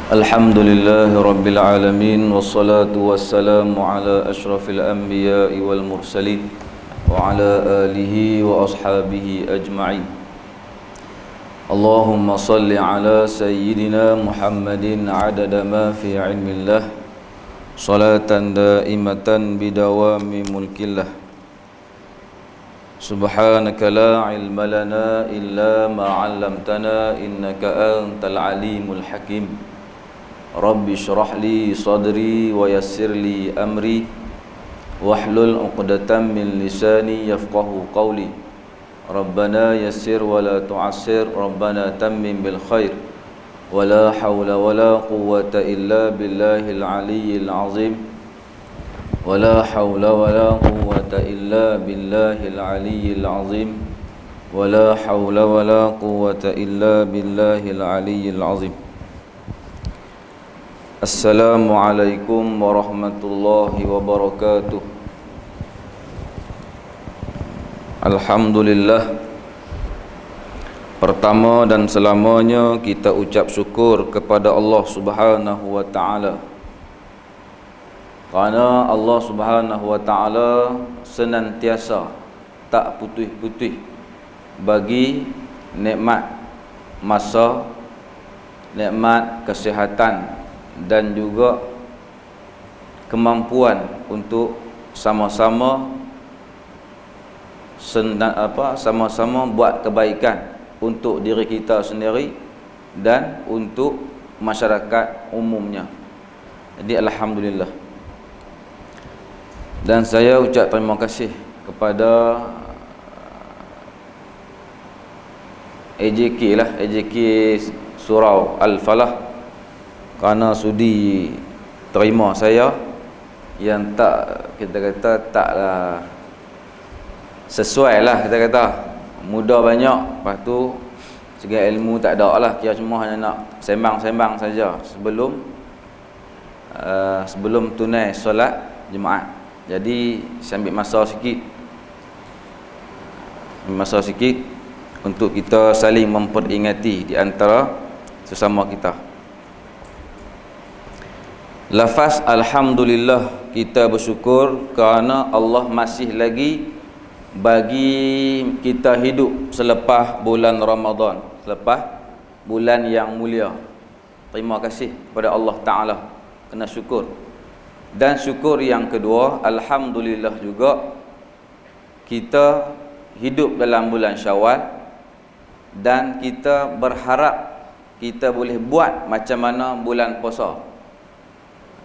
Alhamdulillahi Rabbil Alamin. Wassalatu wassalamu ala ashrafil anbiya'i wal mursalin wa ala alihi wa ashabihi ajma'in. Allahumma salli ala sayyidina Muhammadin adada ma fi ilmillah, salatan daimatan bidawami mulkillah. Subhanaka la ilma lana illa ma 'allamtana innaka antal alimul hakim. Rabbi syrah li sadri wa yassir li amri wahlul 'uqdatam min lisani yafqahu qawli. Rabbana yassir wa la tu'assir, Rabbana tammim bil khair. Wa la hawla wa la quwwata illa billahil aliyyil azim. Wa la hawla wa la quwwata illa billahil aliyyil azim. Wa la hawla wa la quwwata illa billahil aliyyil azim. Assalamualaikum warahmatullahi wabarakatuh. Alhamdulillah, pertama dan selamanya kita ucap syukur kepada Allah Subhanahu wa taala. Kerana Allah Subhanahu wa taala senantiasa tak putih-putih bagi nikmat masa, nikmat kesihatan dan juga kemampuan untuk sama-sama buat kebaikan untuk diri kita sendiri dan untuk masyarakat umumnya. Jadi alhamdulillah. Dan saya ucap terima kasih kepada AJK Surau Al-Falah kerana sudi terima saya yang tak, kita kata taklah sesuai lah, kita kata muda banyak, lepas tu segi ilmu tak ada lah, kira cuma hanya nak sembang-sembang saja sebelum tunai solat Jumaat. Jadi saya ambil masa sikit untuk kita saling memperingati di antara sesama kita. Lafaz alhamdulillah, kita bersyukur kerana Allah masih lagi bagi kita hidup selepas bulan Ramadan, selepas bulan yang mulia. Terima kasih kepada Allah Ta'ala, kena syukur. Dan syukur yang kedua, alhamdulillah juga kita hidup dalam bulan Syawal, dan kita berharap kita boleh buat macam mana bulan puasa.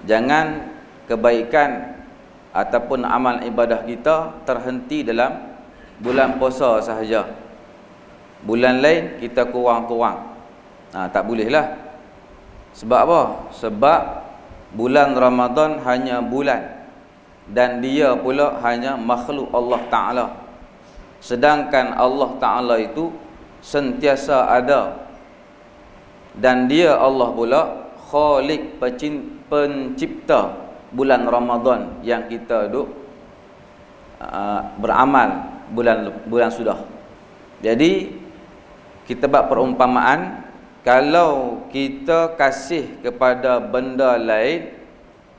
Jangan kebaikan ataupun amal ibadah kita terhenti dalam bulan puasa sahaja. Bulan lain kita kurang-kurang. Tak bolehlah. Sebab apa? Sebab bulan Ramadan hanya bulan, dan dia pula hanya makhluk Allah Ta'ala. Sedangkan Allah Ta'ala itu sentiasa ada, dan dia Allah pula Khalik, pencipta bulan Ramadan yang kita duk beramal bulan sudah. Jadi kita buat perumpamaan, kalau kita kasih kepada benda lain,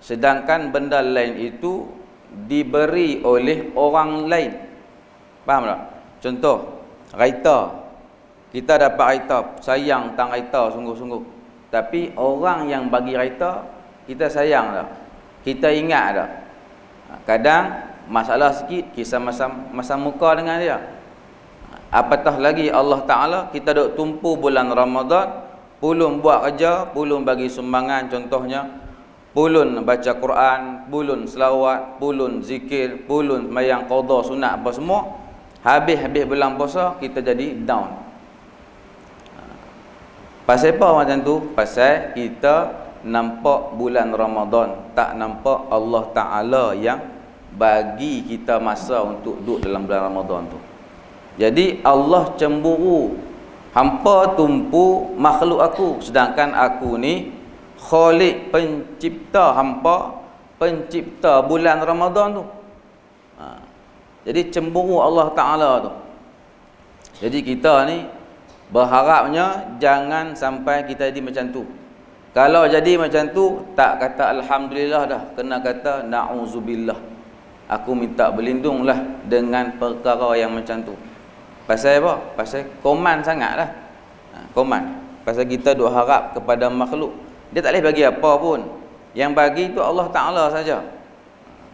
sedangkan benda lain itu diberi oleh orang lain. Faham tak? Contoh, raita. Kita dapat raita, sayang tang raita sungguh-sungguh. Tapi orang yang bagi raita, kita sayang dah, kita ingat dah. Kadang masalah sikit, kisah masa muka dengan dia. Apatah lagi Allah Ta'ala, kita duk tumpu bulan Ramadan, pulun buat kerja, pulun bagi sumbangan, contohnya pulun baca Quran, pulun selawat, pulun zikir, pulun sembahyang qada, sunat apa semua. Habis bulan puasa kita jadi down. Pasal apa macam tu? Pasal kita nampak bulan Ramadan, tak nampak Allah Ta'ala yang bagi kita masa untuk duduk dalam bulan Ramadan tu. Jadi Allah cemburu, hampa tumpu makhluk aku, sedangkan aku ni Khalik, pencipta hampa, pencipta bulan Ramadan tu. Jadi cemburu Allah Ta'ala tu. Jadi kita ni berharapnya jangan sampai kita jadi macam tu. Kalau jadi macam tu, tak kata alhamdulillah dah, kena kata na'udzubillah. Aku minta berlindunglah dengan perkara yang macam tu. Pasal apa? Pasal koman sangatlah. Koman. Pasal kita duk harap kepada makhluk. Dia tak boleh bagi apa pun. Yang bagi tu Allah Ta'ala saja.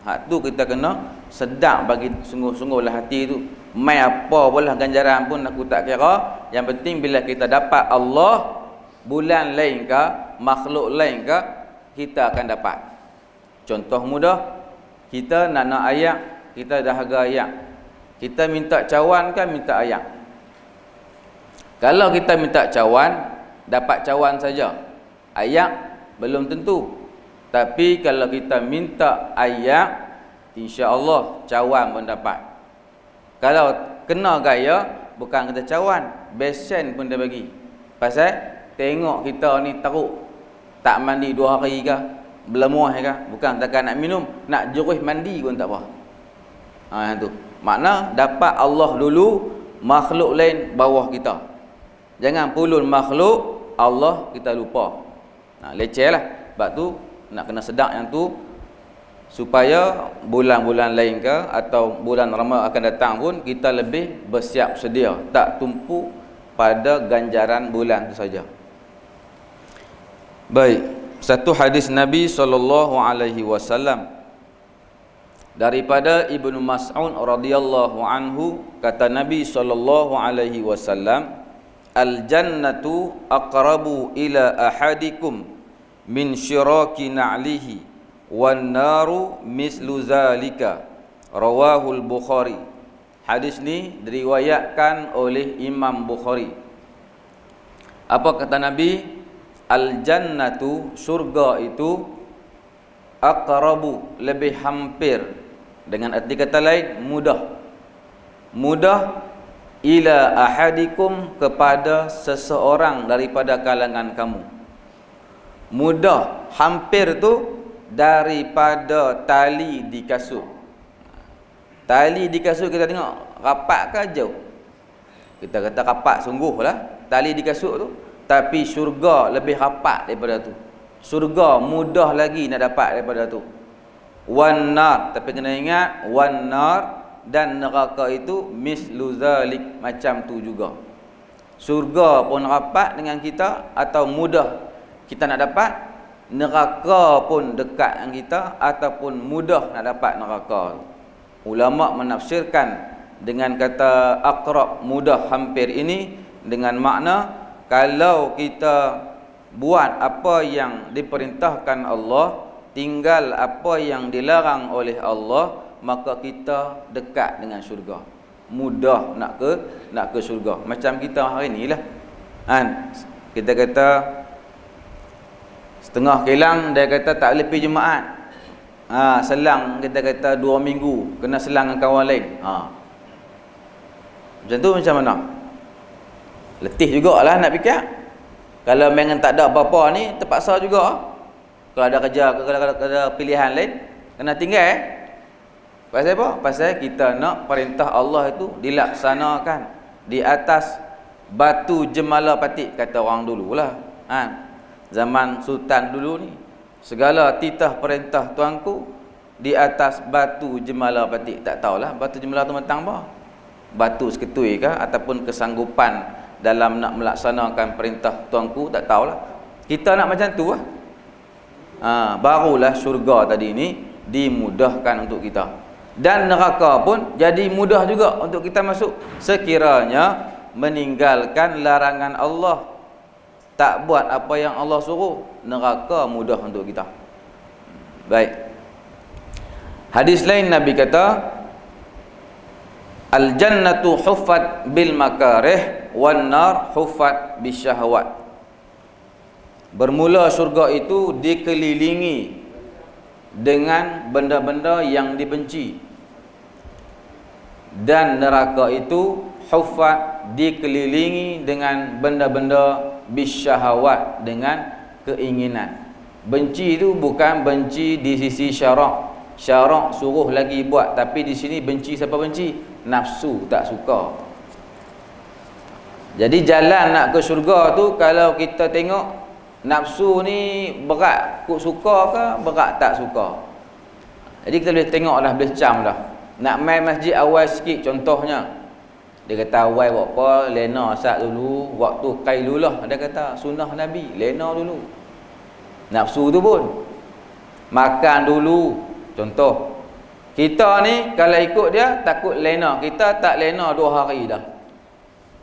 Hak tu kita kena sedar bagi sungguh-sungguhlah hati tu. Mai apa pula ganjaran pun aku tak kira. Yang penting bila kita dapat Allah, bulan lain ke, makhluk lain ke, kita akan dapat. Contoh mudah, kita nak ayak, kita dah harga ayak. Kita minta cawan kan, minta ayak. Kalau kita minta cawan, dapat cawan saja. Ayak belum tentu. Tapi kalau kita minta ayak, insya-Allah cawan pun dapat. Kalau kena gaya, bukan kita cawan, besen pun dia bagi. Pasal tengok kita ni teruk, tak mandi 2 hari ke, belemuah ke, bukan takkan nak minum, nak jeruh mandi pun tak apa. Yang tu. Makna dapat Allah dulu, makhluk lain bawah kita. Jangan pulun makhluk, Allah kita lupa. Leceh lah. Sebab tu nak kena sedar yang tu, supaya bulan-bulan lain ke atau bulan Ramadan akan datang pun kita lebih bersiap sedia, tak tumpu pada ganjaran bulan itu saja. Baik, satu hadis Nabi SAW daripada Ibnu Mas'ud radhiyallahu anhu, kata Nabi SAW, al-jannatu aqrabu ila ahadikum min syiraki na'lihi wan naru mislu zalika, rawahul Bukhari. Hadis ni diriwayatkan oleh Imam Bukhari. Apa kata Nabi? Al-jannatu, surga itu, aqrabu, lebih hampir, dengan arti kata lain, mudah. Mudah ila ahadikum, kepada seseorang daripada kalangan kamu. Mudah, hampir tu daripada tali di kasut. Tali di kasut kita tengok rapat ke jauh? Kita kata rapat sungguh lah tali di kasut tu. Tapi syurga lebih rapat daripada tu. Syurga mudah lagi nak dapat daripada tu. Wan nar, tapi kena ingat, wan nar dan neraka itu mislu zalik, macam tu juga. Syurga pun rapat dengan kita atau mudah kita nak dapat, neraka pun dekat dengan kita ataupun mudah nak dapat neraka. Ulama menafsirkan dengan kata aqrab, mudah, hampir ini dengan makna kalau kita buat apa yang diperintahkan Allah, tinggal apa yang dilarang oleh Allah, maka kita dekat dengan syurga. Mudah nak ke syurga. Macam kita hari ni lah. Kita kata setengah kilang, dia kata tak boleh pergi Jumaat. Selang kita kata 2 minggu, kena selang dengan kawan lain. Macam tu macam mana? Letih jugalah nak fikir. Kalau memang tak ada apa-apa ni, terpaksa juga. Kalau ada kerja, kalau ada pilihan lain, kena tinggal. Pasal apa? Pasal kita nak perintah Allah itu dilaksanakan di atas batu jemala patik, kata orang dululah. Zaman sultan dulu ni, segala titah perintah tuanku di atas batu jemala patik. Tak tahulah batu jemala tu mentang apa, batu seketui ke ataupun kesanggupan dalam nak melaksanakan perintah tuanku, tak tahulah. Kita nak macam tu lah. Barulah syurga tadi ni dimudahkan untuk kita, dan neraka pun jadi mudah juga untuk kita masuk sekiranya meninggalkan larangan Allah, tak buat apa yang Allah suruh, neraka mudah untuk kita. Baik. Hadis lain Nabi kata, al-jannatu huffat bil makarih wan nar huffat bisyahwat. Bermula syurga itu dikelilingi dengan benda-benda yang dibenci, dan neraka itu huffat, dikelilingi dengan benda-benda bisyahwat, dengan keinginan. Benci itu bukan benci di sisi syarak. Syarak suruh lagi buat, tapi di sini benci, siapa benci? Nafsu, tak suka. Jadi jalan nak ke syurga tu, kalau kita tengok Nafsu ni berat kut suka ke, berat tak suka. Jadi kita boleh tengoklah, boleh cam dah. Nak main masjid awal sikit contohnya. Dia kata awal buat apa, lena sat dulu, waktu qailulah. Dia kata sunnah Nabi, lena dulu. Nafsu tu pun makan dulu. Contoh, kita ni kalau ikut dia takut lena, kita tak lena 2 hari dah.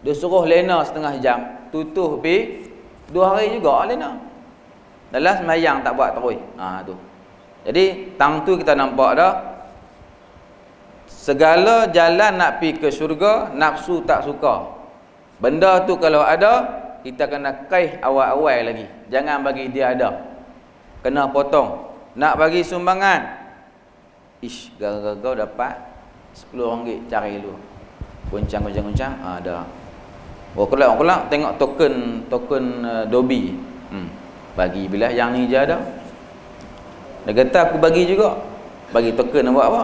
Dia suruh lena setengah jam, tutup pi 2 hari juga lena. Dalam semayang tak buat terus. Tu. Jadi tang tu kita nampak dah, segala jalan nak pi ke syurga, nafsu tak suka. Benda tu kalau ada, kita kena kaih awal-awal lagi. Jangan bagi dia ada. Kena potong. Nak bagi sumbangan, gara-gara dapat RM10 cari dulu. Goncang ada. Kelak tengok token Dobi. Bagi bila yang ni je ada. Dia kata aku bagi juga. Bagi token nak buat apa?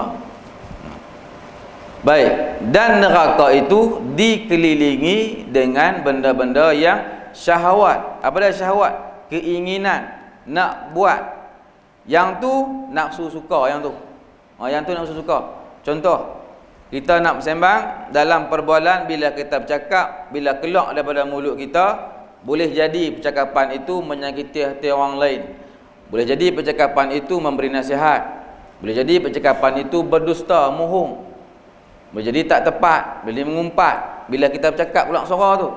Baik, dan neraka itu dikelilingi dengan benda-benda yang syahwat. Apa dia syahwat? Keinginan nak buat. Yang tu nafsu suka, yang tu. Yang tu nafsu suka. Contoh, kita nak bersembang dalam perbualan, bila kita bercakap, bila keluar daripada mulut kita, boleh jadi percakapan itu menyakiti hati orang lain. Boleh jadi percakapan itu memberi nasihat. Boleh jadi percakapan itu berdusta, mohong. Boleh jadi tak tepat, boleh mengumpat bila kita bercakap keluar suara tu.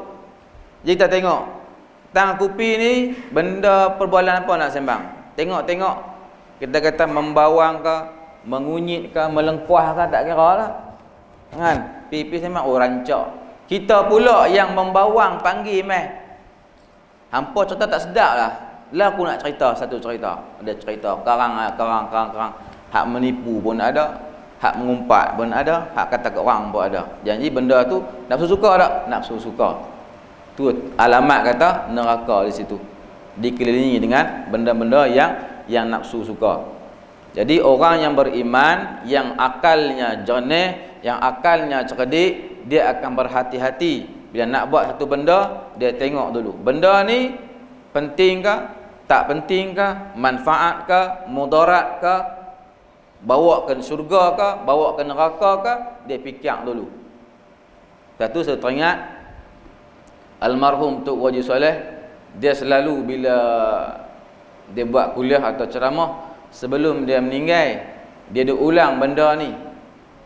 Jadi kita tengok tang kupi ni benda perbualan apa nak sembang. Tengok kita kata membawang ke, mengunyit ke, melengkuah ke, tak kira lah. Kan? Pipi sembang rancak. Kita pula yang membawang panggil meh. Hampa cerita tak sedap lah. Lah aku nak cerita satu cerita. Ada cerita karang. Hak menipu pun ada, hak mengumpat pun ada, hak kata ke orang pun ada. Janji benda tu nafsu suka tak? Nafsu suka. Tu alamat kata neraka di situ. Dikelilingi dengan benda-benda yang nafsu suka. Jadi orang yang beriman, yang akalnya jernih, yang akalnya cerdik, dia akan berhati-hati. Bila nak buat satu benda, dia tengok dulu. Benda ni penting ke? Tak penting ke? Manfaat ke? Mudarat ke? Bawa ke syurga ke? Bawa ke neraka ke? Dia fikir dulu. Lepas tu saya teringat almarhum Tok Waji Soleh, dia selalu bila dia buat kuliah atau ceramah, sebelum dia meninggal, dia duk ulang benda ni.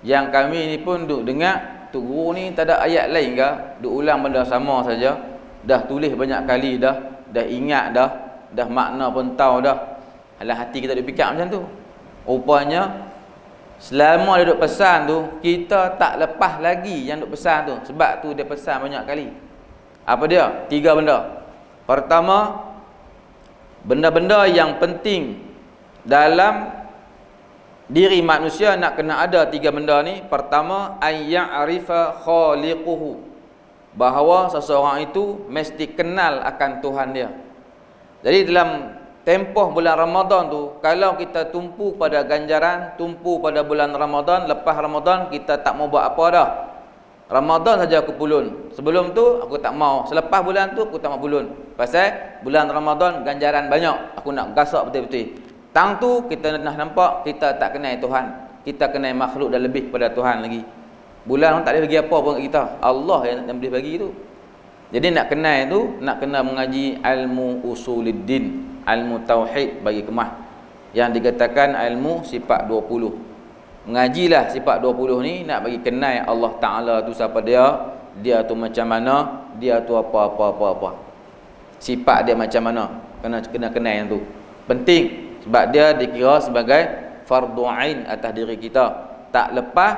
Yang kami ni pun duk dengar, tu guru ni tak ada ayat lain ke? Duk ulang benda sama saja. Dah tulis banyak kali dah ingat dah makna pun tahu dah. Alah hati kita duk fikir macam tu. Rupanya selama dia duk pesan tu, kita tak lepas lagi yang duk pesan tu. Sebab tu dia pesan banyak kali. Apa dia? 3 benda. Pertama, benda-benda yang penting dalam diri manusia nak kena ada 3 benda ni. Pertama, ayya'rifa khaliquhu, bahawa seseorang itu mesti kenal akan Tuhan dia. Jadi dalam tempoh bulan Ramadan tu, kalau kita tumpu pada ganjaran, tumpu pada bulan Ramadan, lepas Ramadan kita tak mau buat apa dah. Ramadan saja aku pulun. Sebelum tu aku tak mau. Selepas bulan tu aku tak mau pulun. Pasal bulan Ramadan ganjaran banyak. Aku nak gasak betul-betul. Tang tu kita dah nampak kita tak kenal Tuhan. Kita kenal makhluk dah lebih pada Tuhan lagi. Bulan tak boleh bagi apa pun kat kita. Allah yang boleh bagi tu. Jadi nak kenal tu, nak kena mengaji ilmu usuluddin, ilmu tauhid bagi kemah. Yang dikatakan ilmu sifat 20. Mengajilah sifat 20 ni nak bagi kenal Allah Ta'ala tu siapa dia tu macam mana, dia tu apa. Sifat dia macam mana, kena kenal yang tu. Penting sebab dia dikira sebagai fardu ain atas diri kita. Tak lepas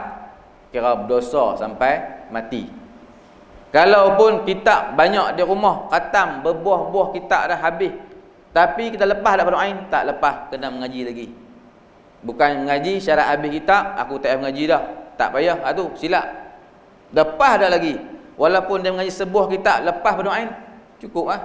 kira berdosa sampai mati. Kalaupun kitab banyak di rumah, khatam berbuah-buah kitab dah habis, tapi kita lepas dak fardu ain, tak lepas, kena mengaji lagi. Bukan mengaji syarat habis kitab, aku tak payah mengaji dah, tak payah, tu silap. Lepas dah lagi. Walaupun dia mengaji sebuah kitab, lepas fardu ain, cukup lah.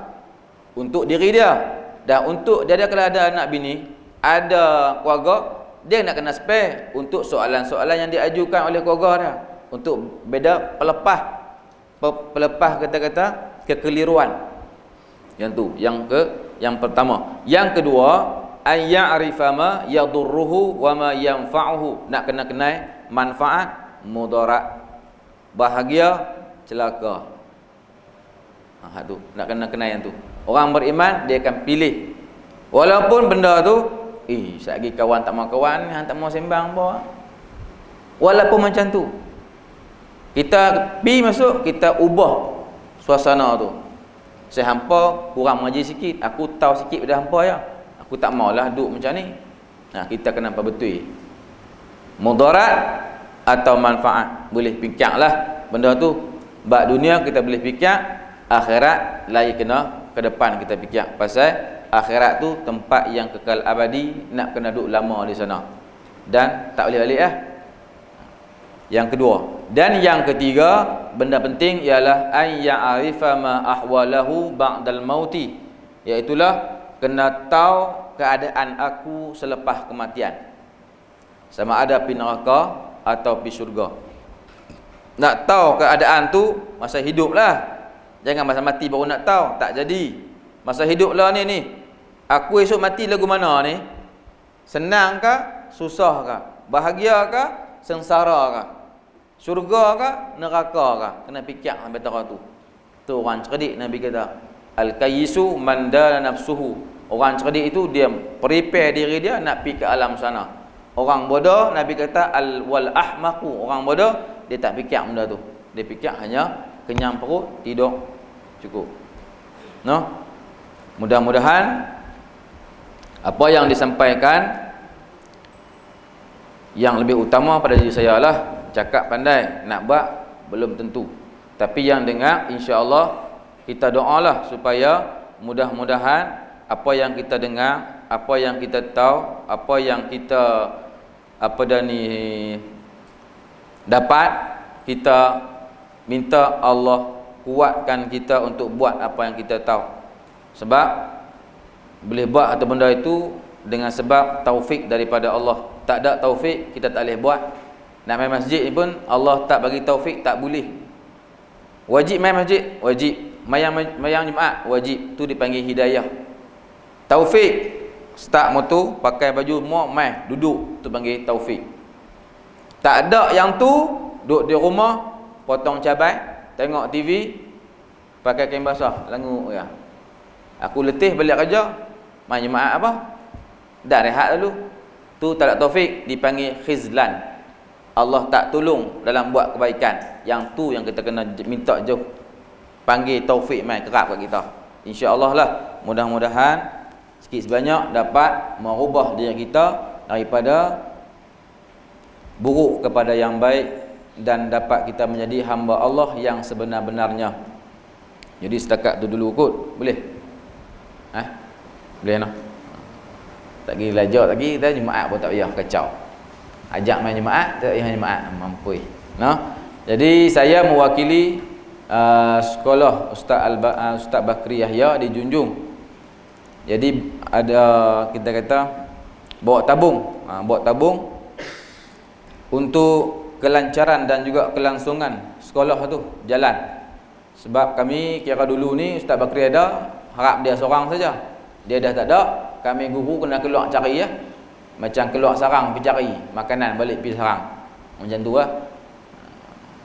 Untuk diri dia. Dan untuk dia kalau ada anak bini, ada keluarga, dia nak kena spare untuk soalan-soalan yang diajukan oleh keluarga dia. Untuk beda pelepah kata-kata kekeliruan. Yang tu, yang Yang pertama. Yang kedua, ayya'rifa ma yadurruhu wa ma yanfa'uhu. Nak kena kenal manfaat, mudarat, bahagia, celaka. Tu nak kena kenal yang tu. Orang beriman dia akan pilih. Walaupun benda tu, sekali kawan tak mau kawan, hang tak mau sembang apa. Walaupun macam tu, kita pi masuk, kita ubah suasana tu. Saya hampa kurang mengaji sikit, aku tahu sikit pada hampa ya. Aku tak maulah duduk macam ni. Kita kena apa betul. Mudarat atau manfaat. Boleh fikirlah benda tu. Bab dunia kita boleh fikir, akhirat lagi kena ke depan kita fikir. Pasal akhirat tu tempat yang kekal abadi, nak kena duduk lama di sana. Dan tak boleh balik lah. Yang kedua. Dan yang ketiga, benda penting ialah an ya'rifa ma ahwalahu ba'dal mauti. Iaitulah kena tahu keadaan aku selepas kematian. Sama ada pi neraka atau pi syurga. Nak tahu keadaan tu masa hidup lah. Jangan masa mati baru nak tahu. Tak jadi. Masa hidup lah ni. Aku esok mati lagu mana ni? Senang ke? Susah ke? Bahagia ke? Sengsara ke? Syurga ke? Neraka ke? Kena fikir sampai tahu tu. Tu orang cerdik Nabi kata. Al-kayyisu man dana nafsuhu. Orang cerdik itu dia prepare diri dia nak pergi ke alam sana. Orang bodoh Nabi kata al-wal ahmaqu. Orang bodoh dia tak fikir benda tu. Dia fikir hanya kenyang perut, tidur, cukup. No? Mudah-mudahan apa yang disampaikan yang lebih utama pada diri saya lah, cakap pandai, nak buat belum tentu. Tapi yang dengar insya-Allah kita doalah supaya mudah-mudahan apa yang kita dengar, apa yang kita tahu, apa yang kita dapat, kita minta Allah kuatkan kita untuk buat apa yang kita tahu. Sebab boleh buat atau benda itu dengan sebab taufik daripada Allah. Tak ada taufik, kita tak boleh buat. Nak main masjid ni pun Allah tak bagi taufik, tak boleh. Wajib main masjid, wajib. Mayang Jumaat, wajib. Tu dipanggil hidayah. Taufik, start motor, pakai baju semua, main, duduk. Tu panggil taufik. Tak ada yang tu, duduk di rumah, potong cabai, tengok TV, pakai kain basah, langu ya. Aku letih balik kerja, main Jumaat apa? Dah rehat dulu. Tu tak ada taufik, dipanggil khizlan. Allah tak tolong dalam buat kebaikan. Yang tu yang kita kena minta jauh. Panggil taufik main kerap kat kita. Insya-Allah lah, mudah-mudahan sikit sebanyak dapat merubah diri kita daripada buruk kepada yang baik dan dapat kita menjadi hamba Allah yang sebenar-benarnya. Jadi setakat tu dulu kot. Boleh? Boleh no? Tak pergi belajar lagi, kita Jumaat pun tak payah kacau. Ajak main Jumaat, tak payah Jumaat, mampu. No? Jadi saya mewakili sekolah Ustaz Bakri Yahya di Junjung. Jadi ada kita kata bawa tabung untuk kelancaran dan juga kelangsungan sekolah tu jalan. Sebab kami kira dulu ni Ustaz Bakri ada, harap dia seorang saja. Dia dah tak ada, kami guru kena keluar cari ya. Macam keluar sarang pergi cari makanan balik pergi sarang. Macam tu lah.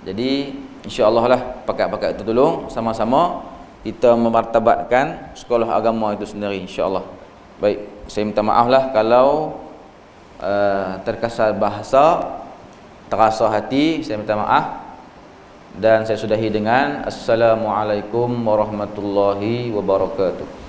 Jadi insya-Allah lah pakat-pakat itu tolong sama-sama kita memartabatkan sekolah agama itu sendiri insya-Allah. Baik, saya minta maaf lah kalau terkasar bahasa, terasa hati, saya minta maaf. Dan saya sudahi dengan Assalamualaikum warahmatullahi wabarakatuh.